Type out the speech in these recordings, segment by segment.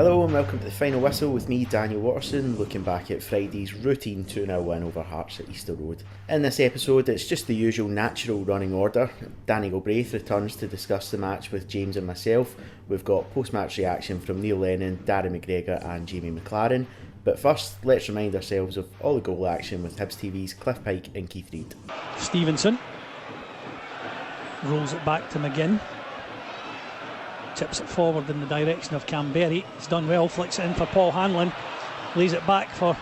Hello and welcome to the Final Whistle with me, Daniel Waterson, looking back at Friday's routine 2-0 win over Hearts at Easter Road. In this episode, it's just the usual natural running order. Danny Galbraith returns to discuss the match with James and myself. We've got post-match reaction from Neil Lennon, Darren McGregor and Jamie MacLaren. But first, let's remind ourselves of all the goal action with Hibs TV's Cliff Pike and Keith Reid. Stevenson rolls it back to McGinn. Tips it forward in the direction of Canberry. He's done well, flicks it in for Paul Hanlon. Lays it back for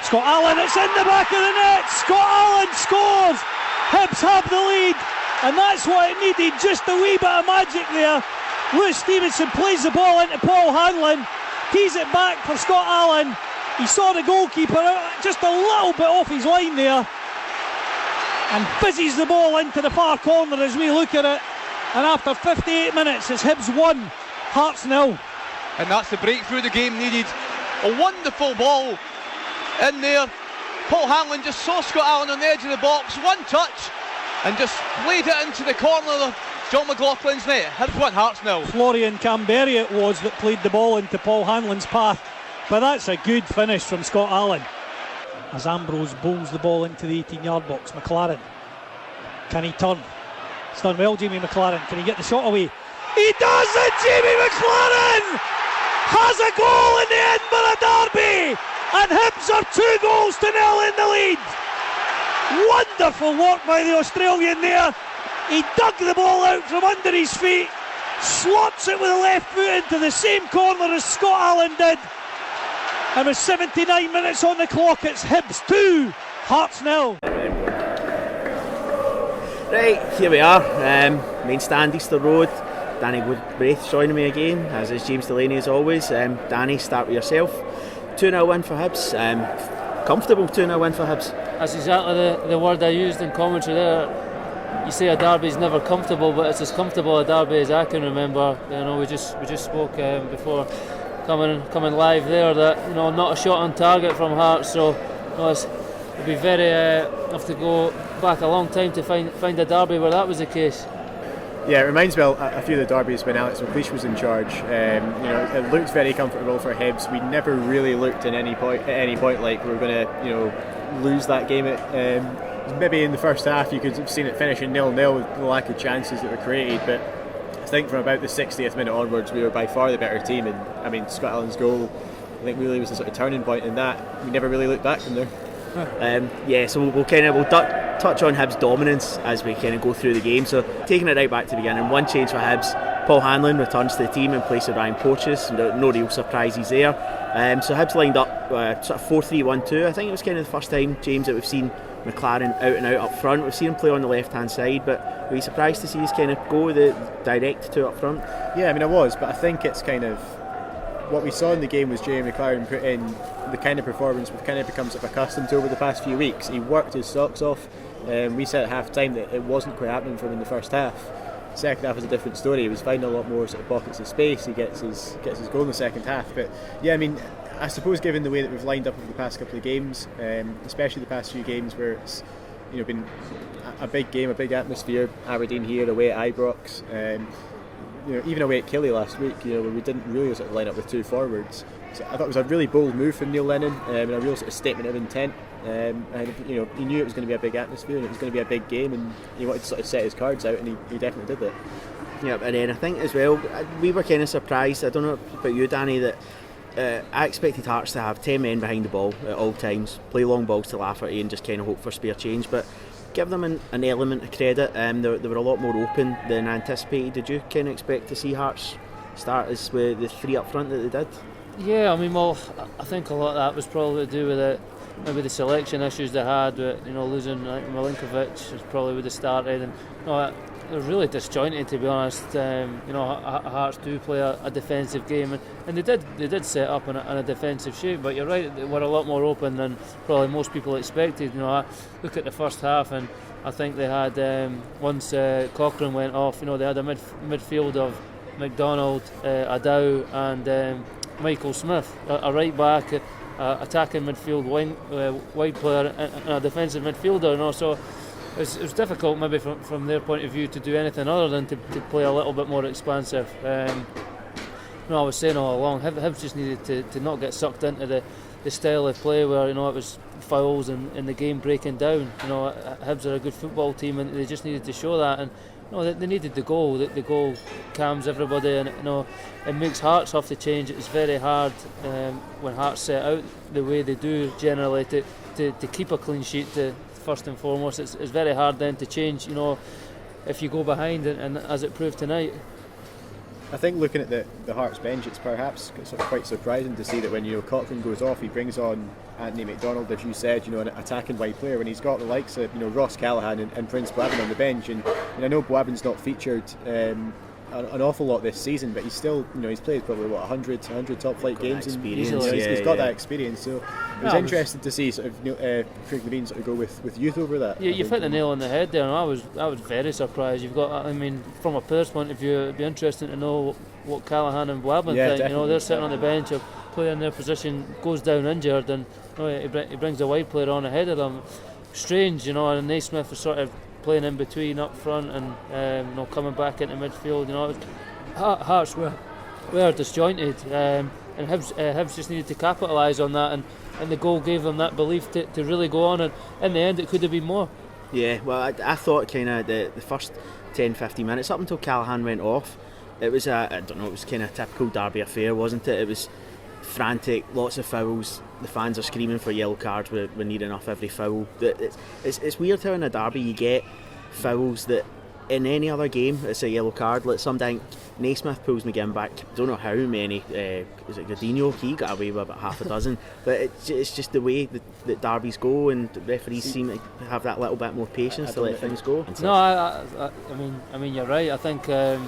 Scott Allen. It's in the back of the net. Scott Allen scores. Hibs have the lead. And that's what it needed. Just a wee bit of magic there. Lewis Stevenson plays the ball into Paul Hanlon. Tees it back for Scott Allen. He saw the goalkeeper just a little bit off his line there. And fizzes the ball into the far corner as we look at it. And after 58 minutes, it's Hibs 1, Hearts 0. And that's the breakthrough the game needed. A wonderful ball in there. Paul Hanlon just saw Scott Allen on the edge of the box, one touch, and just played it into the corner of John McLaughlin's net. Hibs 1, Hearts 0. Florian Canberry it was that played the ball into Paul Hanlon's path. But that's a good finish from Scott Allen. As Ambrose bowls the ball into the 18-yard box, MacLaren. Can he turn? It's done well, Jamie MacLaren. Can he get the shot away? He does it! Jamie MacLaren has a goal in the Edinburgh Derby, and Hibs are 2-0 in the lead. Wonderful work by the Australian there. He dug the ball out from under his feet, slots it with the left foot into the same corner as Scott Allen did. And with 79 minutes on the clock, it's Hibs 2, Hearts 0. Right, here we are, main stand, Easter Road. Danny Galbraith joining me again, as is James Delaney as always. Danny, start with yourself. 2-0 win for Hibs. Comfortable 2-0 win for Hibs. That's exactly the word I used in commentary there. You say a derby is never comfortable, but it's as comfortable a derby as I can remember. You know, we just spoke before coming live there that, you know, not a shot on target from Hearts, so, you know, it'd be very have to go back a long time to find a derby where that was the case. Yeah, it reminds me a few of the derbies when Alex McLeish was in charge. It looked very comfortable for Hibs. We never really looked at any point like we were going to, lose that game. Maybe in the first half you could have seen it finishing 0-0 with the lack of chances that were created, but I think from about the 60th minute onwards we were by far the better team. And I mean, Scott Allen's goal, I think, really was the sort of turning point in that. We never really looked back from there. So we'll touch on Hibs' dominance as we kind of go through the game. So taking it right back to the beginning, one change for Hibs. Paul Hanlon returns to the team in place of Ryan Porteous. No real surprises there. So Hibs lined up sort of 4-3-1-2. I think it was kind of the first time, James, that we've seen MacLaren out and out up front. We've seen him play on the left hand side, but were you surprised to see us kind of go the direct two up front? Yeah, I mean I was, but I think it's kind of what we saw in the game was Jamie MacLaren put in the kind of performance we've kind of become sort of accustomed to over the past few weeks. He worked his socks off. We said at half time that it wasn't quite happening for him in the first half. Second half was a different story. He was finding a lot more sort of pockets of space. He gets his goal in the second half. But yeah, I mean, I suppose given the way that we've lined up over the past couple of games, especially the past few games where it's been a big game, a big atmosphere. Aberdeen here, away at Ibrox. Even away at Killie last week, where we didn't really sort of line up with two forwards. So I thought it was a really bold move from Neil Lennon, and a real sort of statement of intent. And he knew it was going to be a big atmosphere and it was going to be a big game, and he wanted to sort of set his cards out, and he definitely did that. Yeah, and then I think as well, we were kind of surprised. I don't know about you, Danny, that I expected Hearts to have 10 men behind the ball at all times, play long balls to Lafferty and just kind of hope for spare change. But give them an element of credit. They were a lot more open than anticipated. Did you kind of expect to see Hearts start as with the three up front that they did? Yeah, I mean, well, I think a lot of that was probably to do with maybe the selection issues they had. With, losing Milinkovic probably would have started, and they're really disjointed, to be honest. Hearts do play a defensive game, and they did set up in a defensive shape. But you're right, they were a lot more open than probably most people expected. I look at the first half, and I think they had once Cochrane went off. They had a midfield of McDonald, Adow, and Michael Smith, a right back, attacking midfield, wide player, and a defensive midfielder. So it was difficult maybe from their point of view to do anything other than to play a little bit more expansive. I was saying all along, Hibs just needed to not get sucked into the style of play where it was fouls and the game breaking down. Hibs are a good football team, and they just needed to show that. And they needed the goal. The goal calms everybody, and it makes Hearts have to change. It's very hard when Hearts set out the way they do generally to keep a clean sheet. First and foremost, it's very hard then to change. If you go behind, and as it proved tonight. I think looking at the Hearts bench, it's perhaps sort of quite surprising to see that when Cochrane goes off, he brings on Anthony McDonald, as you said, an attacking wide player, when he's got the likes of Ross Callaghan and Prince Boivin on the bench. And I know Boivin's not featured an awful lot this season, but he's still he's played probably 100 top flight games, and he's got that experience. So it was interesting to see sort of Craig Levine sort of go with youth over that. Yeah, you've hit the nail on the head there, and I was very surprised. You've got, from a player's point of view, it'd be interesting to know what Callaghan and Boivin think. Definitely. They're sitting on the bench, a player in their position goes down injured, and he brings a wide player on ahead of them. Strange, and Naismith is sort of playing in between up front and coming back into midfield. Hearts were disjointed, and Hibs just needed to capitalise on that, and the goal gave them that belief to really go on, and in the end it could have been more. Yeah, well, I thought kind of the first 10-15 minutes up until Callaghan went off, it was it was kind of a typical derby affair, wasn't it? It was frantic, lots of fouls, the fans are screaming for yellow cards when near enough every foul. It's weird how in a derby you get fouls that in any other game it's a yellow card. Like sometimes Naismith pulls McGinn back, don't know how many, is it Godinho? He got away with about half a dozen, but it's just the way that derbies go, and the referees seem to have that little bit more patience to let things go. No, I mean you're right. I think the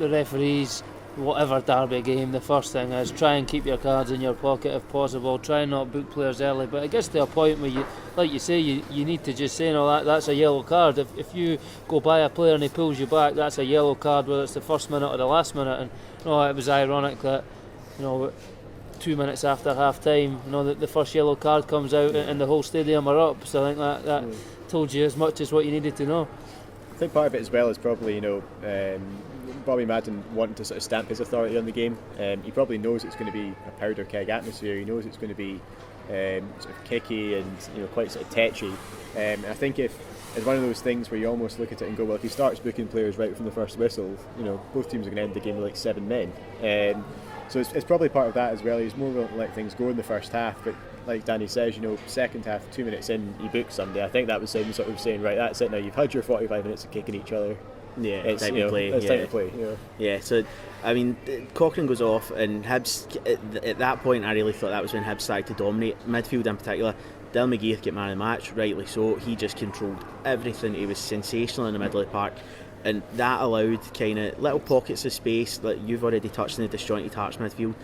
referees, whatever derby game, the first thing is try and keep your cards in your pocket if possible. Try and not book players early. But it gets to a point where you, like you say, you need to just say, that's a yellow card. If you go by a player and he pulls you back, that's a yellow card, whether it's the first minute or the last minute. And it was ironic that 2 minutes after half time, the first yellow card comes out and the whole stadium are up. So I think that told you as much as what you needed to know. I think part of it as well is probably Bobby Madden wanting to sort of stamp his authority on the game. He probably knows it's going to be a powder keg atmosphere. He knows it's going to be sort of kicky and quite sort of tetchy. I think if it's one of those things where you almost look at it and go, well, if he starts booking players right from the first whistle, both teams are going to end the game with like 7 men. So it's probably part of that as well. He's more willing to let things go in the first half, but like Danny says, second half, 2 minutes in, you book somebody. I think that was him sort of saying, right, that's it now. You've had your 45 minutes of kicking each other. Yeah, it's time to play. It's time to play. Yeah, so Cochrane goes off, and Hibs at that point, I really thought that was when Hibs started to dominate midfield in particular. Dylan McGeoch get man of the match, rightly so. He just controlled everything. He was sensational in the middle of the park, and that allowed kind of little pockets of space. Like you've already touched on the disjointed Hearts midfield,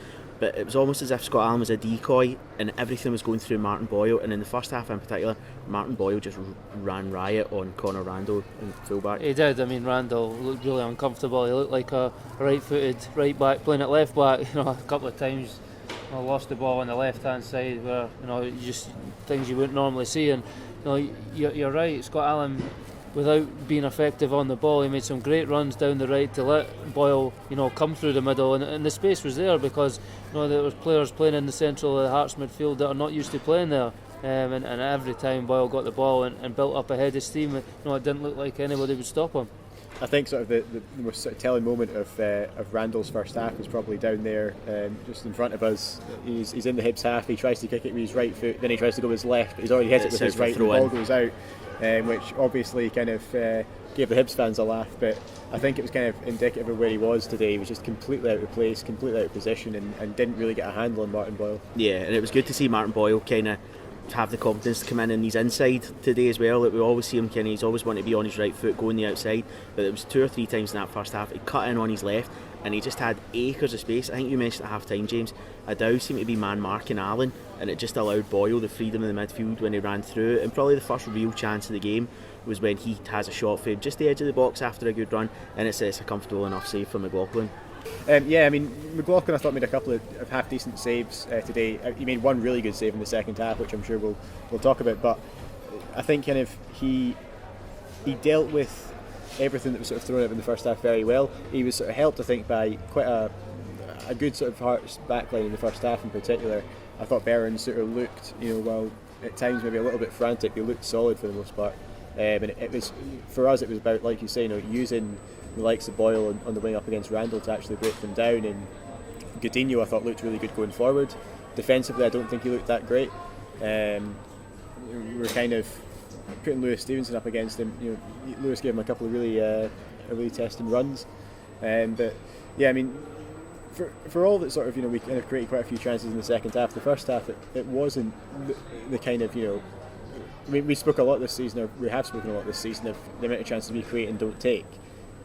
but it was almost as if Scott Allen was a decoy and everything was going through Martin Boyle. And in the first half in particular, Martin Boyle just ran riot on Conor Randall in fullback. He did. Randall looked really uncomfortable. He looked like a right-footed right back playing at left back. A couple of times lost the ball on the left-hand side where just things you wouldn't normally see. And you're right, Scott Allen, without being effective on the ball, he made some great runs down the right to let Boyle, come through the middle, and the space was there because there was players playing in the central of the Hearts midfield that are not used to playing there, and every time Boyle got the ball and built up ahead of steam, it didn't look like anybody would stop him. I think sort of the most sort of telling moment of Randall's first half was probably down there, just in front of us. He's in the Hibs half. He tries to kick it with his right foot, then he tries to go with his left, but he's already hit it with his right, and the ball goes out. Which obviously kind of gave the Hibs fans a laugh, but I think it was kind of indicative of where he was today. He was just completely out of place, completely out of position, and didn't really get a handle on Martin Boyle. Yeah, and it was good to see Martin Boyle kind of have the confidence to come in and he's inside today as well. Like we always see him he's always wanting to be on his right foot, going the outside, but it was 2 or 3 times in that first half he cut in on his left and he just had acres of space. I think you mentioned at half time, James, Adow seemed to be man marking Allen, and it just allowed Boyle the freedom in the midfield when he ran through. And probably the first real chance of the game was when he has a shot for just the edge of the box after a good run, and it's a comfortable enough save for McLaughlin. McLaughlin I thought made a couple of half decent saves today. He made one really good save in the second half, which I'm sure we'll talk about, but I think kind of he dealt with everything that was sort of thrown out in the first half very well. He was sort of helped, I think, by quite a a good sort of Hearts backline in the first half in particular. I thought Darren sort of looked, while at times maybe a little bit frantic, he looked solid for the most part. And it was, for us, it was about, like you say, using the likes of Boyle on the wing up against Randall to actually break them down. And Godinho, I thought, looked really good going forward. Defensively, I don't think he looked that great. We're kind of putting Lewis Stevenson up against him. Lewis gave him a couple of really testing runs. But yeah, I mean, for all that sort of, we kind of created quite a few chances in the second half. The first half, it wasn't the kind of, we spoke a lot this season, or we have spoken a lot this season, of the amount of chances we create and don't take.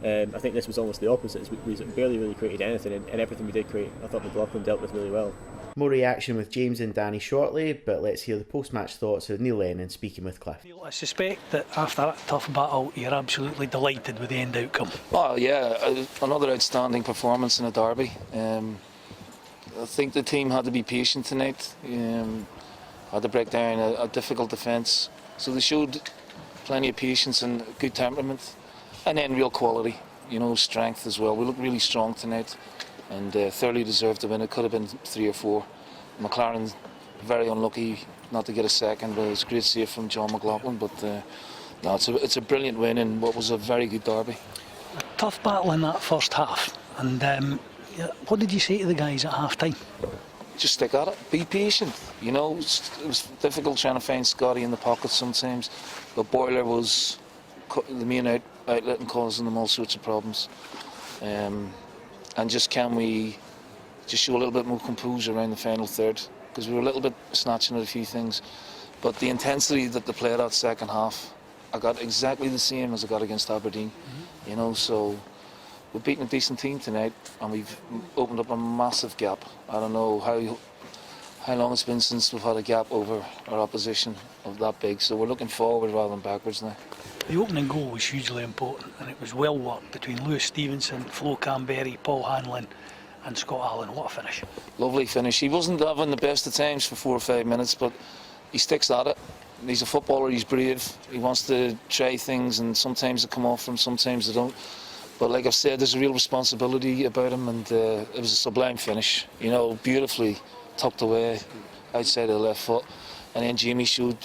I think this was almost the opposite. We barely really created anything, and everything we did create, I thought McLaughlin dealt with really well. More reaction with James and Danny shortly, but let's hear the post-match thoughts of Neil Lennon speaking with Cliff. I suspect that after that tough battle, you're absolutely delighted with the end outcome. Well, yeah, another outstanding performance in a derby. I think the team had to be patient tonight. Had to break down a difficult defence. So they showed plenty of patience and good temperament. And then real quality, strength as well. We looked really strong tonight and thoroughly deserved to win. It could have been 3 or 4. MacLaren, very unlucky not to get a second, but it was a great save from John McLaughlin. But no, it's a brilliant win in what was a very good derby. A tough battle in that first half. And what did you say to the guys at half-time? Just stick at it, be patient. It was difficult trying to find Scotty in the pocket sometimes, but Boiler was the main outlet and causing them all sorts of problems. And just can we just show a little bit more composure around the final third, because we were a little bit snatching at a few things, but the intensity that they played that second half, I got exactly the same as I got against Aberdeen. So we've beaten a decent team tonight, and we've opened up a massive gap. I don't know how long it's been since we've had a gap over our opposition of that big, so we're looking forward rather than backwards now. The opening goal was hugely important, and it was well worked between Lewis Stevenson, Flo Canberry, Paul Hanlon and Scott Allen. What a finish. Lovely finish. He wasn't having the best of times for 4 or 5 minutes, but he sticks at it. He's a footballer, he's brave, he wants to try things, and sometimes they come off for him, sometimes they don't. But like I've said, there's a real responsibility about him, and it was a sublime finish. Beautifully tucked away outside of the left foot. And then Jamie showed,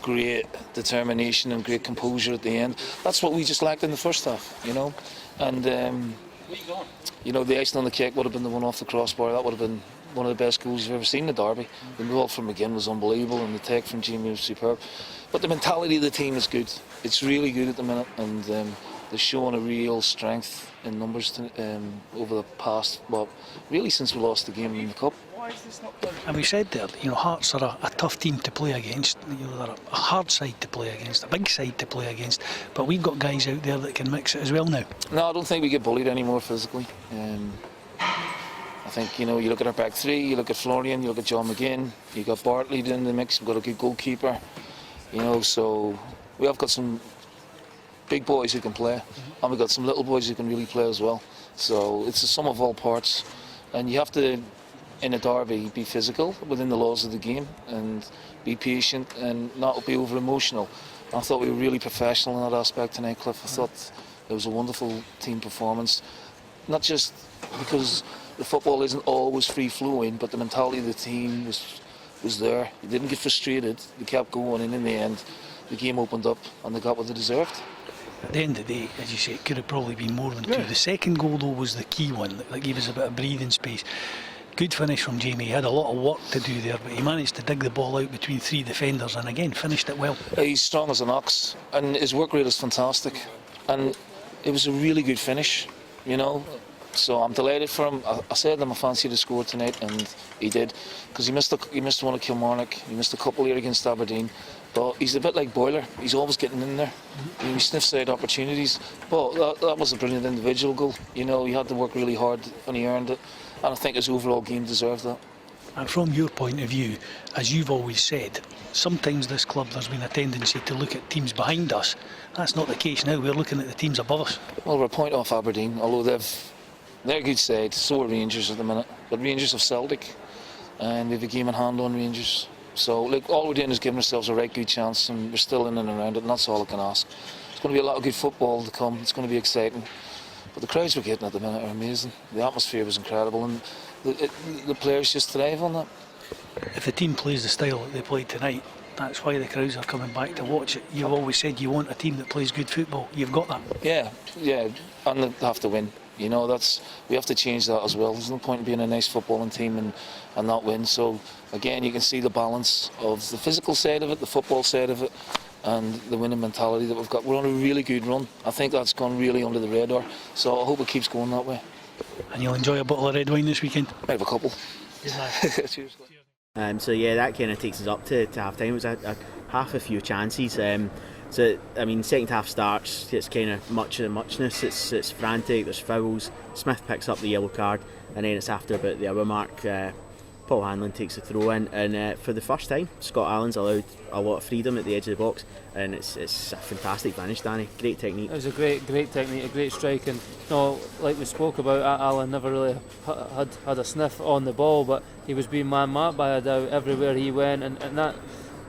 great determination and great composure at the end. That's what we just lacked in the first half, And, the icing on the cake would have been the one off the crossbar. That would have been one of the best goals you've ever seen in the derby. The goal from McGinn was unbelievable, and the take from Jamie was superb. But the mentality of the team is good. It's really good at the minute, and they're showing a real strength in numbers over the past, really since we lost the game in the Cup. And we said there, Hearts are a tough team to play against. They're a hard side to play against, a big side to play against. But we've got guys out there that can mix it as well now. No, I don't think we get bullied anymore physically. I think, you look at our back three, you look at Florian, you look at John McGinn, you got Bartley in the mix, we've got a good goalkeeper. So we have got some big boys who can play, and we've got some little boys who can really play as well. So it's a sum of all parts, and you have to, in a derby, be physical within the laws of the game and be patient and not be over emotional. I thought we were really professional in that aspect tonight, Cliff. I thought it was a wonderful team performance, not just because the football isn't always free flowing, but the mentality of the team was there. They didn't get frustrated, they kept going, and in the end the game opened up and they got what they deserved. At the end of the day, as you say, it could have probably been more than 2. The second goal though was the key one that gave us a bit of breathing space. Good finish from Jamie. He had a lot of work to do there, but he managed to dig the ball out between 3 defenders and again finished it well. He's strong as an ox, and his work rate is fantastic, and it was a really good finish, So I'm delighted for him. I said to him I fancied to score tonight, and he did, because he missed one at Kilmarnock, he missed a couple here against Aberdeen. But he's a bit like Boiler. He's always getting in there. He sniffs out opportunities. But that was a brilliant individual goal. He had to work really hard and he earned it. And I think his overall game deserved that. And from your point of view, as you've always said, sometimes this club there's been a tendency to look at teams behind us. That's not the case now. We're looking at the teams above us. Well, we're a point off Aberdeen, although they're a good side. So are Rangers at the minute. But Rangers have Celtic, and we have a game in hand on Rangers. So all we're doing is giving ourselves a right good chance, and we're still in and around it, and that's all I can ask. It's going to be a lot of good football to come. It's going to be exciting. But the crowds we're getting at the minute are amazing. The atmosphere was incredible, and the players just thrive on that. If the team plays the style that they played tonight, that's why the crowds are coming back to watch it. You've always said you want a team that plays good football. You've got that. Yeah, and they have to win. We have to change that as well. There's no point in being a nice footballing team and not win. So again, you can see the balance of the physical side of it, the football side of it, and the winning mentality that we've got. We're on a really good run. I think that's gone really under the radar. So I hope it keeps going that way. And you'll enjoy a bottle of red wine this weekend? I have a couple. Cheers. So yeah, that kind of takes us up to half time. It was half a few chances. So I mean, second half starts. It's kind of much of the muchness. It's frantic. There's fouls. Smith picks up the yellow card, and then it's after about the hour mark. Paul Hanlon takes a throw in, and for the first time, Scott Allen's allowed a lot of freedom at the edge of the box, and it's a fantastic finish, Danny. Great technique. It was a great technique, a great strike, and like we spoke about, Allen never really had a sniff on the ball, but he was being man-marked by Adow everywhere he went, and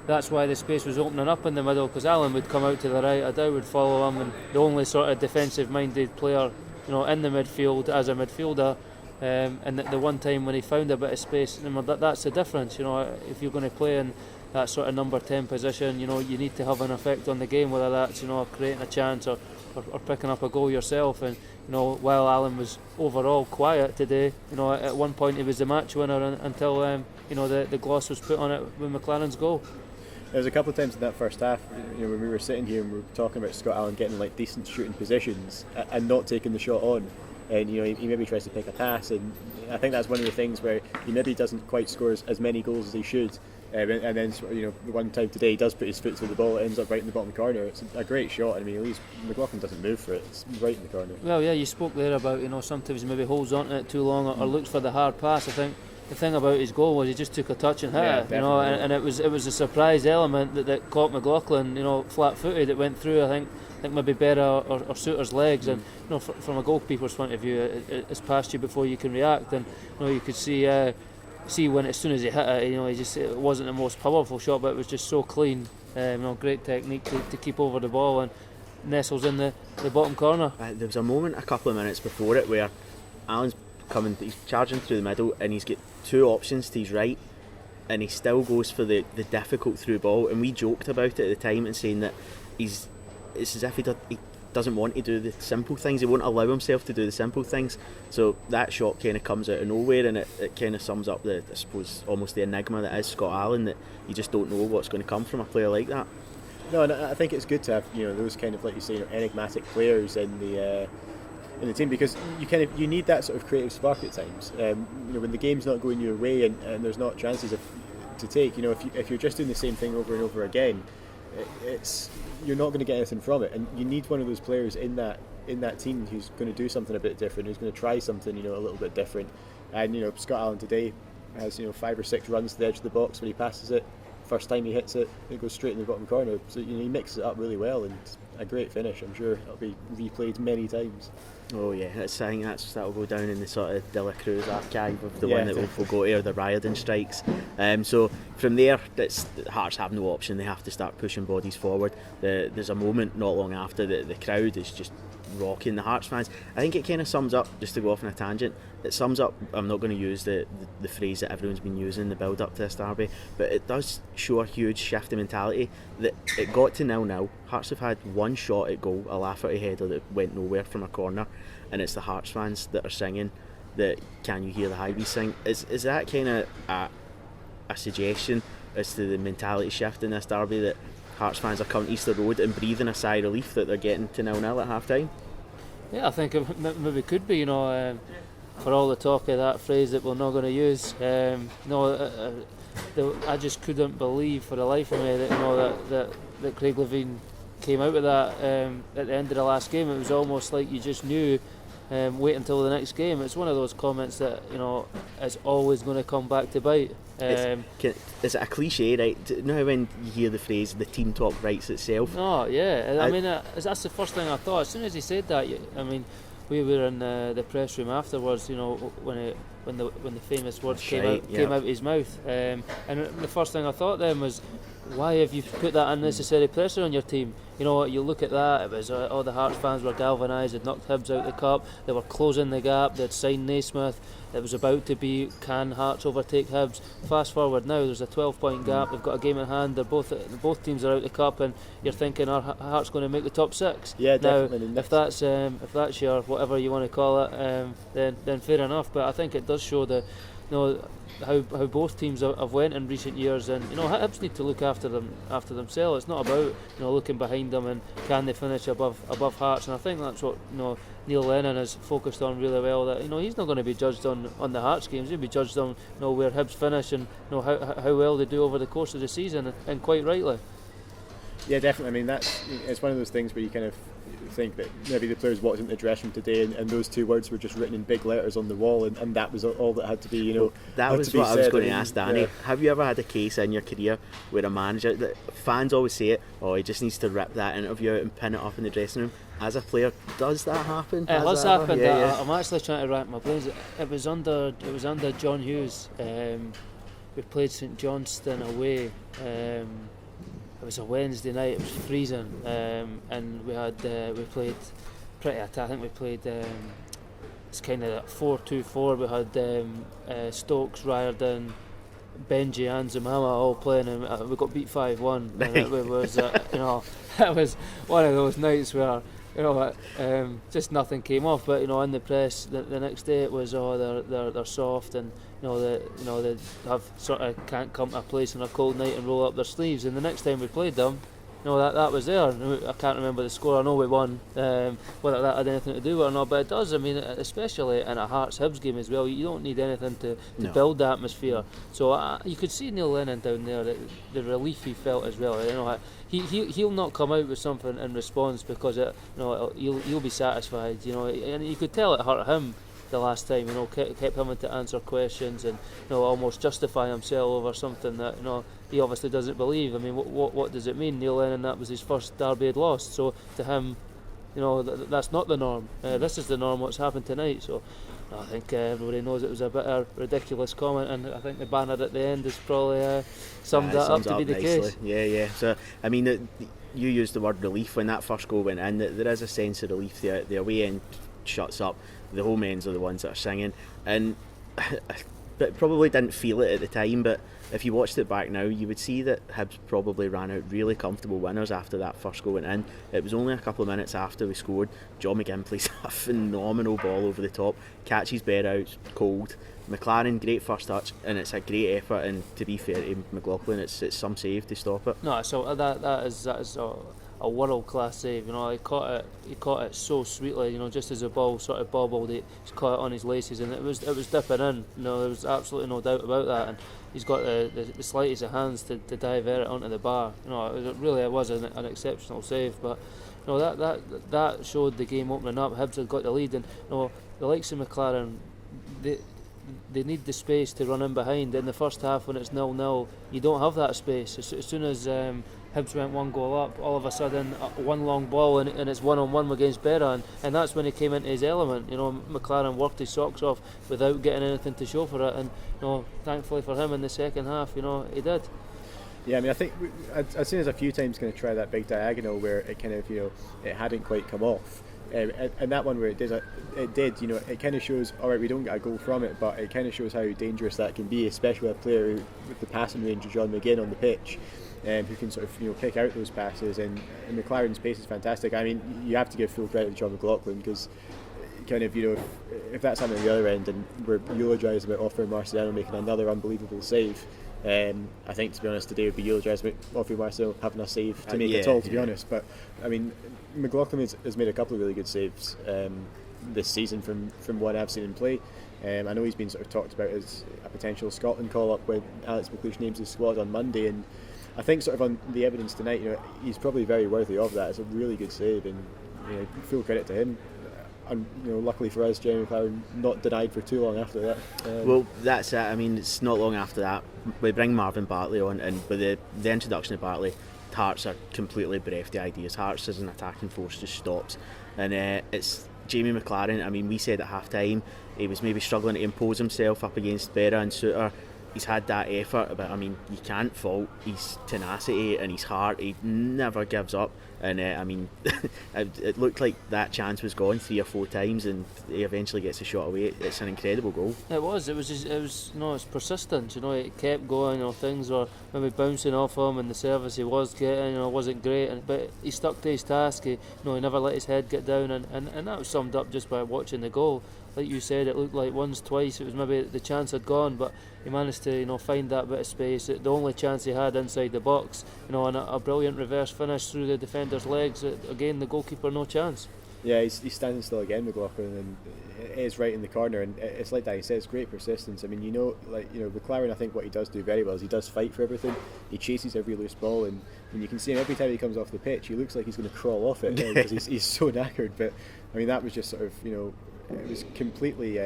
that's why the space was opening up in the middle, because Allen would come out to the right, Adow would follow him, and the only sort of defensive-minded player, in the midfield as a midfielder. And the one time when he found a bit of space, that's the difference. If you're going to play in that sort of number 10 position, you need to have an effect on the game, whether that's creating a chance or picking up a goal yourself. And while Allen was overall quiet today, at one point he was the match winner until the gloss was put on it with MacLaren's goal. There was a couple of times in that first half, when we were sitting here and we were talking about Scott Allen getting like decent shooting positions and not taking the shot on. And he maybe tries to pick a pass, and I think that's one of the things where he maybe doesn't quite score as many goals as he should. And then the one time today he does put his foot through the ball, it ends up right in the bottom corner. It's a great shot. I mean, at least McLaughlin doesn't move for it. It's right in the corner. Well, yeah, you spoke there about sometimes he maybe holds on to it too long or looks for the hard pass. I think the thing about his goal was he just took a touch and hit it. And it was a surprise element that caught McLaughlin, flat-footed. It went through. I think maybe Berra or Suter's legs, and from a goalkeeper's point of view, it's past you before you can react. And you could see when as soon as he hit it, it wasn't the most powerful shot, but it was just so clean. Great technique to keep over the ball and nestles in the bottom corner. There was a moment a couple of minutes before it where Allen's he's charging through the middle, and he's got two options to his right, and he still goes for the difficult through ball. And we joked about it at the time and saying that it's as if he doesn't want to do the simple things. He won't allow himself to do the simple things. So that shot kind of comes out of nowhere, and it kind of sums up I suppose almost the enigma that is Scott Allen, that you just don't know what's going to come from a player like that. No, and I think it's good to have those kind of, like you say, enigmatic players in the team, because you need that sort of creative spark at times. When the game's not going your way and there's not chances to take. If you're just doing the same thing over and over again, you're not going to get anything from it, and you need one of those players in that team who's going to do something a bit different, who's going to try something a little bit different. And Scott Allen today has 5 or 6 runs to the edge of the box. When he passes it, first time he hits it, it goes straight in the bottom corner. So he mixes it up really well, and a great finish. I'm sure it'll be replayed many times. Oh yeah, I think that'll go down in the sort of De La Cruz archive of the one that we'll go to, or the Riordan strikes. So from there, Hearts have no option. They have to start pushing bodies forward. There's a moment not long after the crowd is just rocking the Hearts fans. I think it kind of sums up, just to go off on a tangent, it sums up, I'm not going to use the phrase that everyone's been using in the build up to this derby, but it does show a huge shift in mentality, that it got to 0-0. Hearts have had one shot at goal, a Lafferty header that went nowhere from a corner, and it's the Hearts fans that are singing that "Can you hear the Highways sing?" Is that kind of a suggestion as to the mentality shift in this derby, that Hearts fans are coming to Easter Road and breathing a sigh of relief that they're getting to 0-0 at half time? Yeah, I think it maybe could be, for all the talk of that phrase that we're not going to use. I just couldn't believe for the life of me that Craig Levein came out with that at the end of the last game. It was almost like you just knew, wait until the next game. It's one of those comments that is always going to come back to bite. Is it a cliche, right? Now when you hear the phrase "the team talk writes itself"? Oh yeah, that's the first thing I thought as soon as he said that. We were in the press room afterwards, when the famous words came out of his mouth, and the first thing I thought then was, why have you put that unnecessary pressure on your team? you know, you look at that, it was all the Hearts fans were galvanised. They'd knocked Hibs out the cup, they were closing the gap, they'd signed Naismith. It was about to be, can Hearts overtake Hibs? Fast forward now, there's a 12-point gap. They've got a game in hand. Both teams are out the cup, and you're thinking, are Hearts going to make the top 6? Yeah, now, definitely. if that's your whatever you want to call it, then fair enough. But I think it does show that, you know, how both teams have went in recent years, and you know, Hibs need to look after themselves. It's not about, you know, looking behind them and can they finish above Hearts. And I think that's what, you know, Neil Lennon has focused on really well. That, you know, he's not going to be judged on the Hearts games. He'll be judged on, you know, where Hibs finish and, you know, how well they do over the course of the season, and quite rightly. Yeah, definitely. I mean, it's one of those things where you kind of think that maybe the players walked into the dressing room today and those two words were just written in big letters on the wall, and that was all that had to be, you know. That was what I was going to ask Danny. Yeah. Have you ever had a case in your career where a manager, that fans always say it, he just needs to rip that interview out and pin it up in the dressing room? As a player, does that happen? It has happened. Yeah. I'm actually trying to rack my brains. It was under John Hughes. We played St Johnstone away. It was a Wednesday night. It was freezing, and we played pretty attack. I think we played. It's kind of 4-2-4. We had Stokes, Riordan, Benji, and Zamama all playing, and we got beat 5-1. And it was, you know, it was one of those nights where, you know, just nothing came off. But you know, in the press the next day, it was they're soft, and they have sort of can't come to a place on a cold night and roll up their sleeves. And the next time we played them, you know, that was there. I can't remember the score. I know we won. Whether that had anything to do with it or not, but it does. I mean, especially in a Hearts Hibs game as well, you don't need anything to build the atmosphere. So you could see Neil Lennon down there, the relief he felt as well. You know, he'll not come out with something in response because he'll be satisfied. You know, and you could tell it hurt him the last time. You know, kept having to answer questions and, you know, almost justify himself over something that, you know, he obviously doesn't believe. I mean, what does it mean? Neil Lennon, that was his first derby he'd lost. So to him, you know, that's not the norm. This is the norm. What's happened tonight. So I think everybody knows it was a bit of a ridiculous comment, and I think the banner at the end has probably summed that up to be the nicely. case. Yeah. So I mean, you used the word relief when that first goal went in. There is a sense of relief. The away end shuts up. The home ends are the ones that are singing, and but probably didn't feel it at the time, but if you watched it back now, you would see that Hibs probably ran out really comfortable winners after that first goal went in. It was only a couple of minutes after we scored. John McGinn plays a phenomenal ball over the top, catches Bear out cold. MacLaren, great first touch, and it's a great effort, and to be fair to McLaughlin, it's some save to stop it. No, so that is a world-class save. You know, he caught it so sweetly. You know, just as the ball sort of bobbled, he caught it on his laces, and it was dipping in. You know, there was absolutely no doubt about that. And he's got the slightest of hands to divert it onto the bar. You know, it was an exceptional save. But you know, that showed the game opening up. Hibs had got the lead, and you know, the likes of MacLaren, they need the space to run in behind. In the first half, when it's 0-0, you don't have that space. As soon as Hibs went one goal up, all of a sudden one long ball and it's 1-on-1 against Berra, and that's when he came into his element. You know, MacLaren worked his socks off without getting anything to show for it, and you know, thankfully for him in the second half, you know, he did. Yeah, I mean, I think I've seen us a few times kind of try that big diagonal where it kind of, you know, it hadn't quite come off. And that one where it did, you know, it kind of shows, all right, we don't get a goal from it, but it kind of shows how dangerous that can be, especially a player with the passing range of John McGinn on the pitch, who can sort of, you know, pick out those passes. And McLaren's pace is fantastic. I mean, you have to give full credit to John McLaughlin, because kind of, you know, if that's happening at the other end and we're eulogised about Offering Marciano making another unbelievable save, I think, to be honest, today would be eulogised about Offering Marciano having a save to make it all, to be honest. But I mean, McLaughlin has made a couple of really good saves this season from what I've seen him play. I know he's been sort of talked about as a potential Scotland call-up when Alex McLeish names his squad on Monday, and I think sort of on the evidence tonight, you know, he's probably very worthy of that. It's a really good save, and you know, full credit to him. And you know, luckily for us, Jeremy McLaren not denied for too long after that. Well, that's it. I mean, it's not long after that we bring Marvin Bartley on, and with the introduction of Bartley, Hearts are completely bereft of ideas. Hearts as an attacking force just stops, and it's Jamie MacLaren. I mean, we said at half time he was maybe struggling to impose himself up against Berra and Suter. he's had that effort, but I mean, you can't fault his tenacity and his heart. He never gives up. And I mean, it looked like that chance was gone 3 or 4 times, and he eventually gets a shot away. It's an incredible goal. It was it's persistence. It kept going. Things were maybe bouncing off him, and the service he was getting, wasn't great. But he stuck to his task. He never let his head get down, and that was summed up just by watching the goal. Like you said, it looked like once, twice, it was maybe the chance had gone, but he managed to find that bit of space. The only chance he had inside the box, and a brilliant reverse finish through the defender's legs. Again, the goalkeeper no chance. Yeah, he's standing still again, McLaughlin, and it is right in the corner. And it's like Danny says, great persistence. I mean, MacLaren, I think what he does do very well is he does fight for everything. He chases every loose ball, and you can see him every time he comes off the pitch. He looks like he's going to crawl off it because he's so knackered. But I mean, that was just sort of it was completely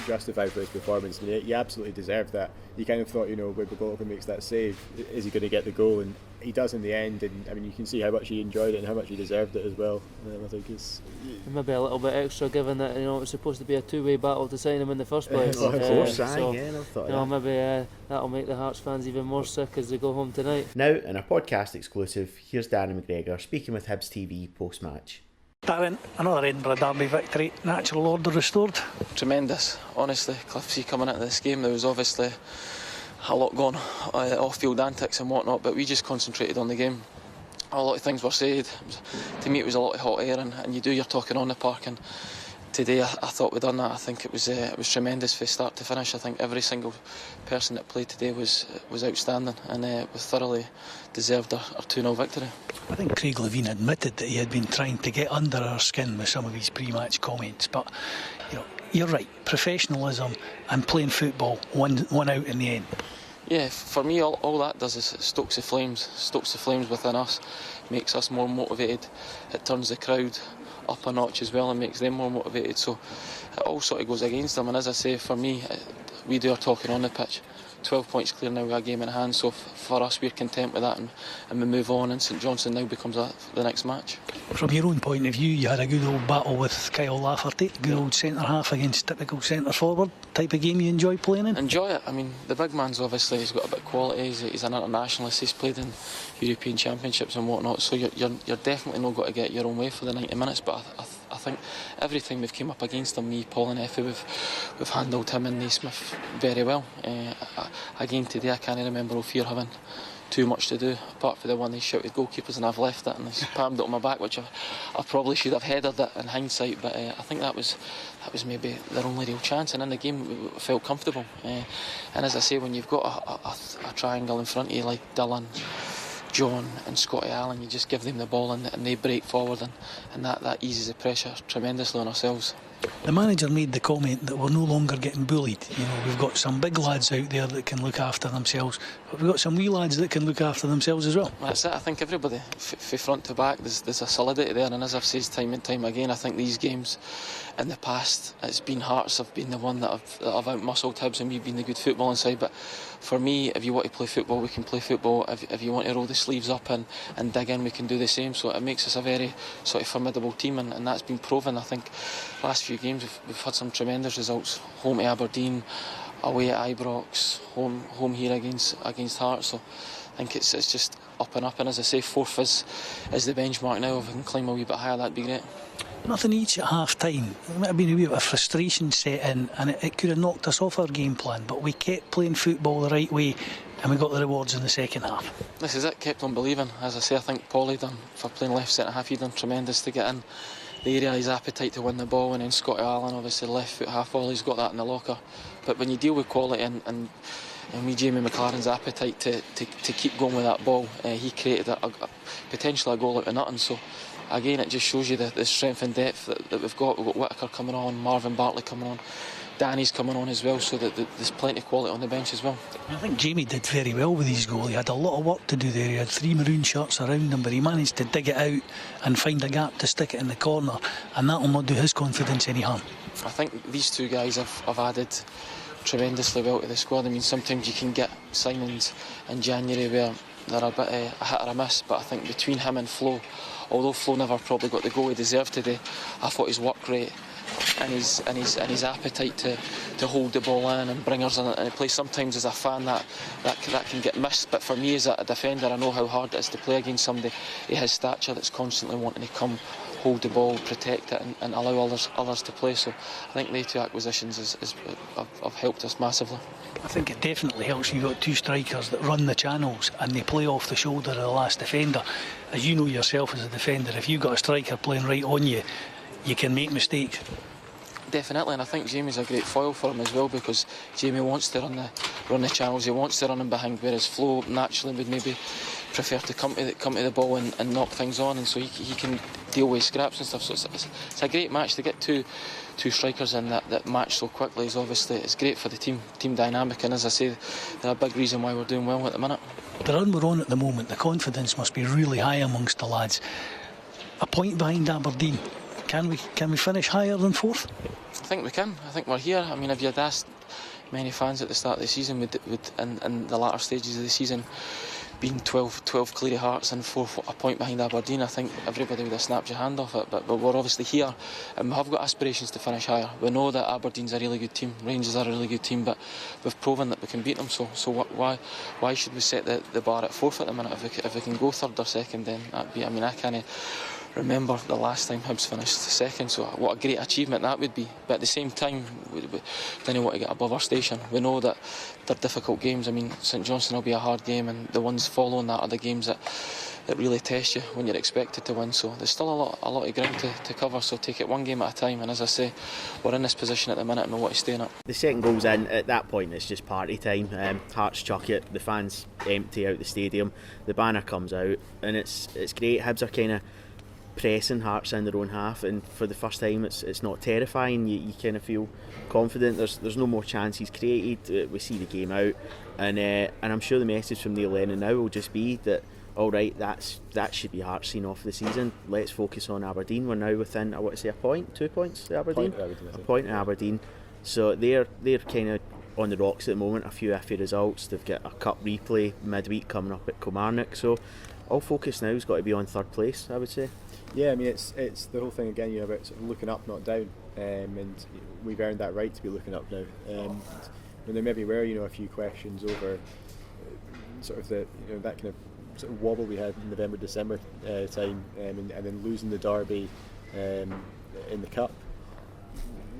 justified for his performance. I mean, he absolutely deserved that. You kind of thought, when McLaughlin makes that save, is he going to get the goal? And he does in the end. And I mean, you can see how much he enjoyed it and how much he deserved it as well. I think it's maybe a little bit extra, given that it was supposed to be a two-way battle to sign him in the first place. Of course, so, I've thought of that. Maybe that'll make the Hearts fans even more sick as they go home tonight. Now, in a podcast exclusive, here's Darren McGregor speaking with Hibs TV post-match. Darren, another Edinburgh Derby victory, natural order restored. Tremendous, honestly. Cliffsy coming into this game, there was obviously a lot going on, off-field antics and whatnot, but we just concentrated on the game. A lot of things were said. To me, it was a lot of hot air, and you do your talking on the park. And today, I thought we'd done that. I think it was tremendous from start to finish. I think every single person that played today was outstanding, and we thoroughly deserved our 2-0 victory. I think Craig Levine admitted that he had been trying to get under our skin with some of his pre-match comments, but you're right, professionalism and playing football won out in the end. Yeah, for me, all that does is stokes the flames within us, makes us more motivated. It turns the crowd up a notch as well and makes them more motivated, so it all sort of goes against them. And as I say, for me, we do our talking on the pitch. 12 points clear now with a game in hand, so for us, we're content with that, and we move on, and St Johnstone now becomes the next match. From your own point of view, you had a good old battle with Kyle Lafferty, good old centre half against typical centre forward, type of game you enjoy playing in? Enjoy it. I mean, the big man's obviously, he's got a bit of quality, he's an internationalist, he's played in European Championships and whatnot, so you're definitely not got to get your own way for the 90 minutes, but I think every time we've came up against him, me, Paul and Effie, we've handled him and Naismith very well. Again today, I can't remember Ophir having too much to do, apart from the one he shouted goalkeepers, and I've left it and he's palmed it on my back, which I probably should have headed it in hindsight, but I think that was maybe their only real chance, and in the game we felt comfortable. And as I say, when you've got a triangle in front of you like Dylan, John and Scotty Allen, you just give them the ball and they break forward, and that eases the pressure tremendously on ourselves. The manager made the comment that we're no longer getting bullied. We've got some big lads out there that can look after themselves, but we've got some wee lads that can look after themselves as well. That's it. I think everybody, from front to back, there's a solidity there, and as I've said time and time again, I think these games in the past, it's been Hearts have been the one that have out-muscled Hibs, and we've been the good footballing side. But for me, if you want to play football, we can play football. If you want to roll the sleeves up and dig in, we can do the same. So it makes us a very sort of formidable team, and that's been proven. I think last few games we've had some tremendous results. Home to Aberdeen, away at Ibrox, home here against Hearts. So I think it's just up and up. And as I say, 4th is the benchmark now. If we can climb a wee bit higher, that'd be great. Nothing each at half time. There might have been a wee bit of frustration set in, and it could have knocked us off our game plan, but we kept playing football the right way, and we got the rewards in the second half. This is it, kept on believing. As I say, I think Paulie done, for playing left centre half, he done tremendous to get in the area, his appetite to win the ball, and then Scotty Allen, obviously left foot half volley, he's got that in the locker. But when you deal with quality and Jamie McLaren's appetite to keep going with that ball, he created potentially a goal out of nothing. So again, it just shows you the strength and depth that we've got. We've got Whittaker coming on, Marvin Bartley coming on, Danny's coming on as well, so that there's plenty of quality on the bench as well. I think Jamie did very well with his goal. He had a lot of work to do there. He had 3 maroon shirts around him, but he managed to dig it out and find a gap to stick it in the corner, and that will not do his confidence any harm. I think these two guys have added tremendously well to the squad. I mean, sometimes you can get signings in January where they're a bit a hit or a miss, but I think between him and Flo, although Flo never probably got the goal he deserved today, I thought his work rate and his appetite to hold the ball in and bring us in a place. Sometimes as a fan that can get missed, but for me as a defender, I know how hard it is to play against somebody of his stature that's constantly wanting to come, hold the ball, protect it, and allow others to play. So I think the 2 acquisitions have helped us massively. I think it definitely helps. You've got 2 strikers that run the channels and they play off the shoulder of the last defender. As you know yourself as a defender, if you've got a striker playing right on you, you can make mistakes. Definitely, and I think Jamie's a great foil for him as well, because Jamie wants to run the channels, he wants to run in behind, whereas Flo naturally would maybe prefer to come to the ball and knock things on, and so he can deal with scraps and stuff. So it's a great match to get two strikers in that match so quickly. It's great for the team dynamic, and as I say, they're a big reason why we're doing well at the minute. The run we're on at the moment, the confidence must be really high amongst the lads. A point behind Aberdeen. Can we finish higher than 4th? I think we can. I think we're here. I mean, if you had asked many fans at the start of the season, would in the latter stages of the season, being 12 clear hearts and a point behind Aberdeen, I think everybody would have snapped your hand off it. But we're obviously here, and we have got aspirations to finish higher. We know that Aberdeen's a really good team, Rangers are a really good team, but we've proven that we can beat them. So why should we set the bar at 4th at the minute? If we can go 3rd or 2nd, then that'd be. I mean, I can't remember the last time Hibs finished 2nd, so what a great achievement that would be. But at the same time, we don't want to get above our station. We know that they're difficult games. I mean, St Johnstone will be a hard game, and the ones following that are the games that really test you when you're expected to win. So there's still a lot of ground to cover, so take it one game at a time. And as I say, we're in this position at the minute and we want to stay in it. The second goal's in. At that point it's just party time. Hearts chuck it, the fans empty out the stadium, the banner comes out, and it's great. Hibs are kind of pressing Hearts in their own half, and for the first time it's not terrifying. You kind of feel confident. There's no more chances created. We see the game out, and I'm sure the message from Neil Lennon now will just be that, all right, that should be Hearts seen off the season. Let's focus on Aberdeen. We're now within, I want to say, 2 points to Aberdeen. A point to Aberdeen. So they're kind of on the rocks at the moment. A few iffy results. They've got a cup replay midweek coming up at Kilmarnock. So all focus now has got to be on 3rd place, I would say. Yeah, I mean, it's the whole thing again, about sort of looking up, not down, and we've earned that right to be looking up now. When there maybe were, a few questions over sort of that kind of sort of wobble we had in November, December time, and then losing the derby in the cup.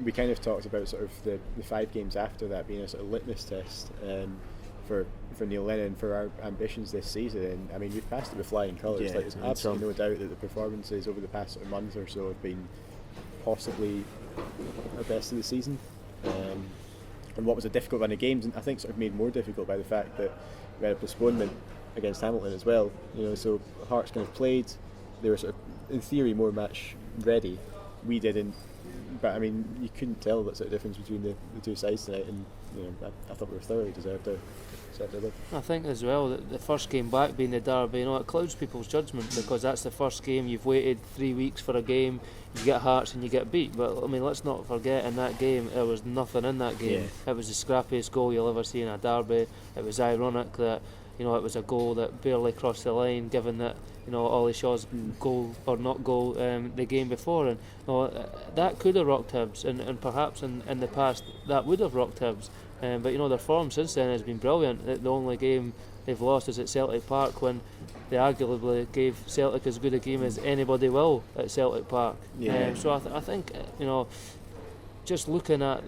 We kind of talked about sort of the 5 games after that being a sort of litmus test for Neil Lennon, for our ambitions this season, and I mean, we've passed it with flying colours. Yeah, there's absolutely no doubt that the performances over the past sort of month or so have been possibly our best of the season, and what was a difficult run of games, and I think sort of made more difficult by the fact that we had a postponement against Hamilton as well. So Hearts kind of played, they were sort of in theory more match ready, we didn't, but I mean, you couldn't tell that sort of difference between the two sides tonight, and I thought we were thoroughly deserved our live. I think as well that the first game back being the derby, it clouds people's judgment, because that's the first game. You've waited 3 weeks for a game, you get Hearts and you get beat. But I mean, let's not forget, in that game there was nothing in that game. Yeah. It was the scrappiest goal you'll ever see in a derby. It was ironic that it was a goal that barely crossed the line, given that Ollie Shaw's goal or not goal the game before, and that could have rocked Hibs, and perhaps in the past that would have rocked Hibs. But their form since then has been brilliant. The only game they've lost is at Celtic Park, when they arguably gave Celtic as good a game as anybody will at Celtic Park. Yeah. So I think just looking at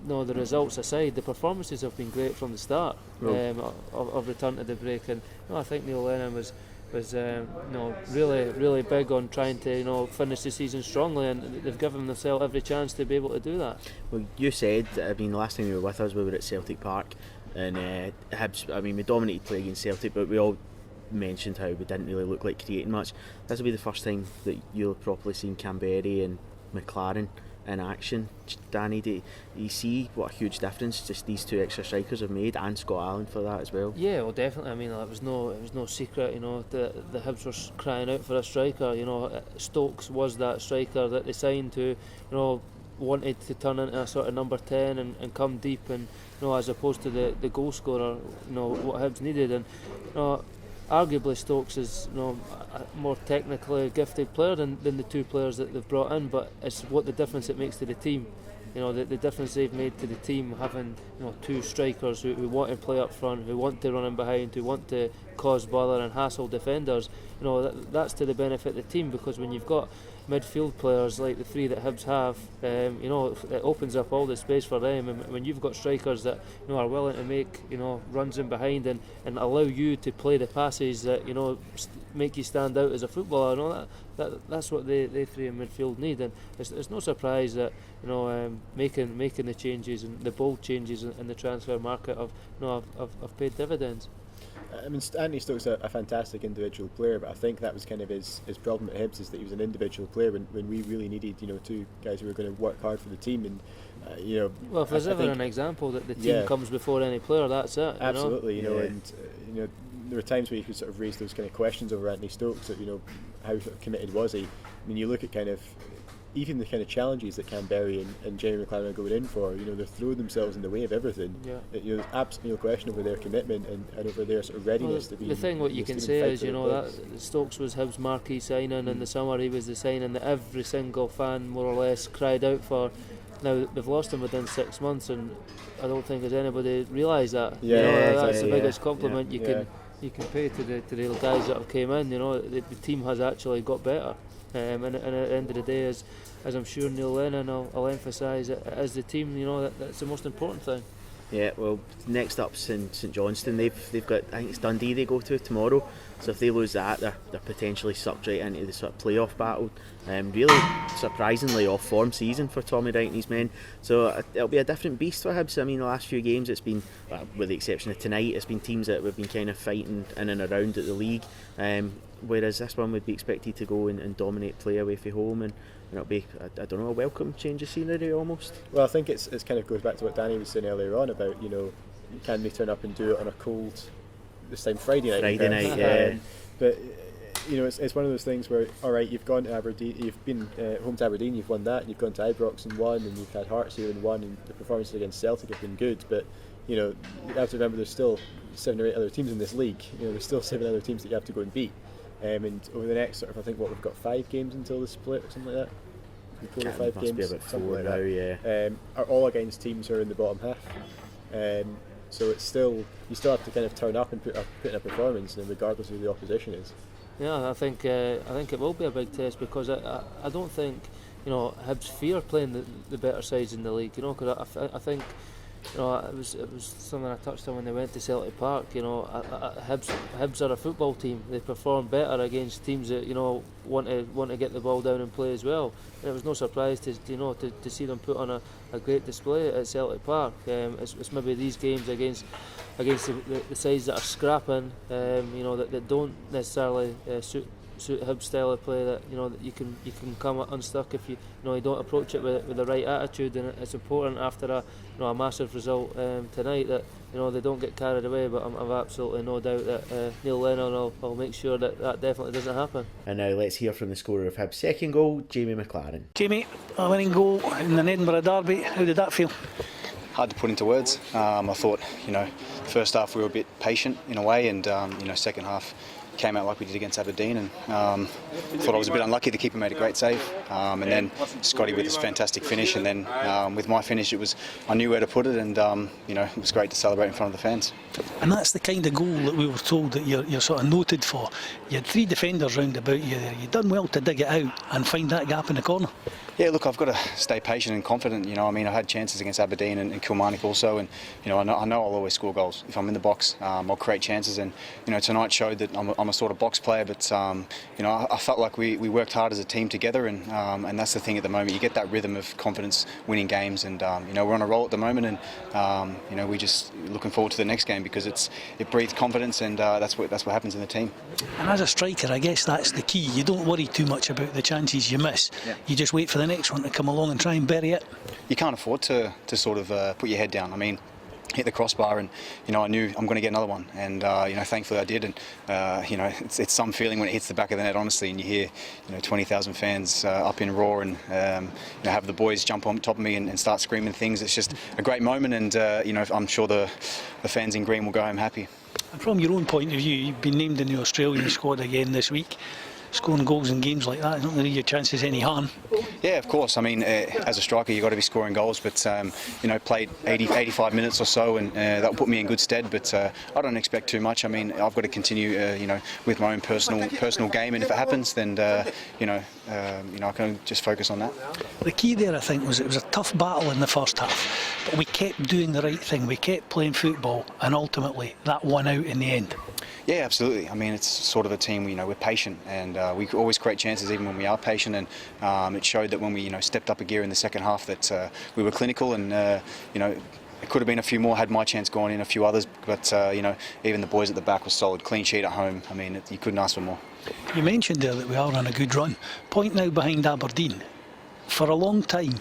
the results aside, the performances have been great from the start of return to the break, and I think Neil Lennon was really big on trying to finish the season strongly, and they've given themselves every chance to be able to do that. Well, you said, I mean, the last time you were with us, we were at Celtic Park, and Hibs, I mean, we dominated play against Celtic, but we all mentioned how we didn't really look like creating much. This will be the first time that you'll have properly seen Canberra and MacLaren in action. Danny, do you see what a huge difference just these 2 extra strikers have made, and Scott Allen for that as well? Yeah, well, definitely. I mean, it was no secret, the Hibs were crying out for a striker. Stokes was that striker that they signed to, wanted to turn into a sort of number 10 and come deep, and as opposed to the goal scorer, what Hibs needed. And arguably Stokes is a more technically gifted player than the two players that they've brought in, but it's what the difference it makes to the team. The difference they've made to the team, having two strikers who want to play up front, who want to run in behind, who want to cause bother and hassle defenders. That's to the benefit of the team, because when you've got midfield players like the three that Hibs have, it opens up all the space for them. And when you've got strikers that are willing to make runs in behind and allow you to play the passes that make you stand out as a footballer, that's what they three in midfield need. And it's no surprise that making the changes and the bold changes in the transfer market have paid dividends. I mean, Anthony Stokes is a fantastic individual player, but I think that was kind of his problem at Hibs, is that he was an individual player when we really needed two guys who were going to work hard for the team. And well, if there's ever an example that the team comes before any player, that's it. Absolutely, and there were times where you could sort of raise those kind of questions over Anthony Stokes, that how sort of committed was he? I mean, you look at kind of even the kind of challenges that Canberry and Jamie MacLaren are going in for, they're throwing themselves in the way of everything. There's absolutely no question over their commitment and over their sort of readiness to be. The thing what you can say is, that Stokes was Hibs' marquee signing in the summer. He was the signing that every single fan more or less cried out for. Now they've lost him within 6 months, and I don't think there's anybody realised that. That's the biggest compliment you can pay to the guys that have came in. The team has actually got better. And at the end of the day, as I'm sure Neil Lennon will emphasise, as the team, that's the most important thing. Yeah, well, next up's St Johnstone. They've got, I think it's Dundee they go to tomorrow. So if they lose that, they're potentially sucked right into the sort of playoff battle. Really surprisingly off form season for Tommy Wright and his men. So it'll be a different beast for Hibs. I mean, the last few games it's been, with the exception of tonight, it's been teams that we've been kind of fighting in and around at the league. Whereas this one would be expected to go and dominate play away from home, and it'll be, I don't know, a welcome change of scenery almost. Well, I think it's kind of goes back to what Danny was saying earlier on about can they turn up and do it on a cold, this time Friday night. Yeah. But it's one of those things where, all right, you've gone to Aberdeen, you've been home to Aberdeen, you've won that, and you've gone to Ibrox and won, and you've had Hearts here and won, and the performances against Celtic have been good. But you have to remember there's still 7 or 8 other teams in this league. There's still 7 other teams that you have to go and beat. And over the next sort of, I think we've got 5 games until the split or something like that. 4 or 5 games, something like that. Are all against teams who are in the bottom half. So it's still, you still have to kind of turn up and put in a performance, and regardless of who the opposition is. Yeah, I think it will be a big test, because I don't think Hibs fear playing the better sides in the league. Because I think. It was something I touched on when they went to Celtic Park. Hibs are a football team. They perform better against teams that want to get the ball down and play as well. And it was no surprise to see them put on a great display at Celtic Park. It's maybe these games against the sides that are scrapping, that don't necessarily suit Hibs style of play, that that you can come unstuck if you don't approach it with the right attitude. And it's important after a massive result tonight that they don't get carried away. But I've absolutely no doubt that Neil Lennon will make sure that definitely doesn't happen. And now let's hear from the scorer of Hibs' second goal, Jamie MacLaren. Jamie, a winning goal in an Edinburgh derby, how did that feel? Hard to put into words. I thought first half we were a bit patient in a way, and second half came out like we did against Aberdeen, and thought I was a bit unlucky. The keeper made a great save, and then Scotty with his fantastic finish, and then with my finish I knew where to put it, and it was great to celebrate in front of the fans. And that's the kind of goal that we were told that you're sort of noted for. You had 3 defenders round about you there. You've done well to dig it out and find that gap in the corner. Yeah, look, I've got to stay patient and confident. I had chances against Aberdeen and Kilmarnock also, and I know I'll always score goals. If I'm in the box, I'll create chances, and tonight showed that I'm a sort of box player. But I felt like we worked hard as a team together, and that's the thing at the moment. You get that rhythm of confidence, winning games, and we're on a roll at the moment, and we're just looking forward to the next game, because it breathes confidence, and that's what happens in the team. And as a striker, I guess that's the key. You don't worry too much about the chances you miss. Yeah. You just wait for the next one to come along and try and bury it. You can't afford to sort of put your head down. I mean, hit the crossbar, and I knew I'm going to get another one, and thankfully I did. And it's some feeling when it hits the back of the net, honestly, and you hear 20,000 fans up in roar, and have the boys jump on top of me and start screaming things. It's just a great moment, and I'm sure the fans in green will go home happy. And from your own point of view, you've been named in the Australian squad again this week. Scoring goals in games like that is not going to do your chances any harm. Yeah, of course. I mean, as a striker, you've got to be scoring goals, but played 85 minutes or so, and that will put me in good stead. But I don't expect too much. I mean, I've got to continue, with my own personal game, and if it happens, then I can just focus on that. The key there, I think, was it was a tough battle in the first half, but we kept doing the right thing. We kept playing football, and ultimately that won out in the end. Yeah, absolutely. I mean, it's sort of a team, we're patient, and we always create chances even when we are patient, and it showed that when we, stepped up a gear in the second half that we were clinical, and, it could have been a few more had my chance gone in, a few others, but, even the boys at the back were solid. Clean sheet at home. I mean, you couldn't ask for more. You mentioned there that we are on a good run. Point now behind Aberdeen. For a long time,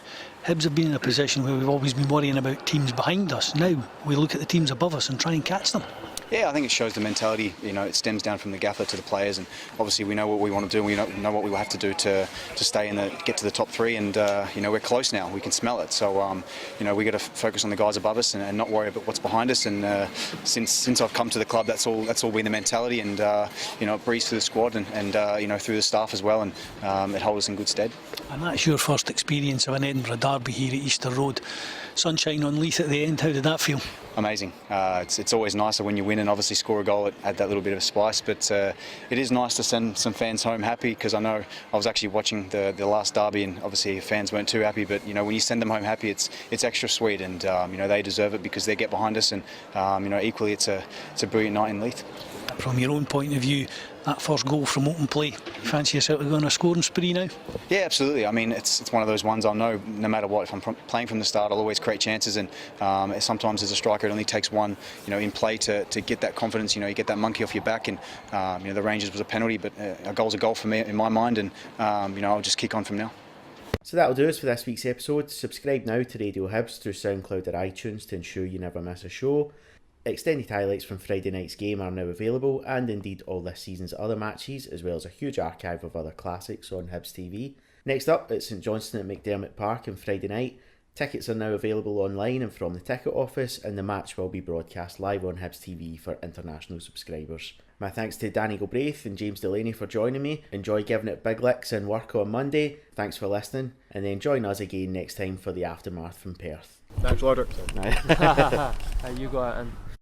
Hibs have been in a position where we've always been worrying about teams behind us. Now we look at the teams above us and try and catch them. Yeah, I think it shows the mentality. It stems down from the gaffer to the players, and obviously we know what we want to do. We know what we will have to do to stay get to the top three, and we're close now. We can smell it. So we got to focus on the guys above us and not worry about what's behind us. And since I've come to the club, that's all been the mentality, and it breathes through the squad and through the staff as well, and it holds us in good stead. And that's your first experience of an Edinburgh derby here at Easter Road. Sunshine on Leith at the end. How did that feel? Amazing. It's always nicer when you win and obviously score a goal, add that little bit of spice, but it is nice to send some fans home happy, because I know I was actually watching the last derby, and obviously fans weren't too happy, but when you send them home happy, it's extra sweet, and they deserve it because they get behind us, and equally it's a brilliant night in Leith. From your own point of view, that first goal from open play, you fancy yourself going on a scoring spree now? Yeah, absolutely. I mean, it's one of those ones I'll know no matter what. If I'm playing from the start, I'll always create chances, and sometimes as a striker it only takes one, in play to get that confidence. You get that monkey off your back, and the Rangers was a penalty, but a goal's a goal for me in my mind, and I'll just kick on from now. So that'll do us for this week's episode. Subscribe now to Radio Hibs through SoundCloud or iTunes to ensure you never miss a show. Extended highlights from Friday night's game are now available, and indeed all this season's other matches, as well as a huge archive of other classics on Hibs TV. Next up, it's St Johnstone at McDermott Park on Friday night. Tickets are now available online and from the ticket office, and the match will be broadcast live on Hibs TV for international subscribers. My thanks to Danny Galbraith and James Delaney for joining me. Enjoy giving it big licks in work on Monday. Thanks for listening, and then join us again next time for the aftermath from Perth. Thanks, Lord. You got it in.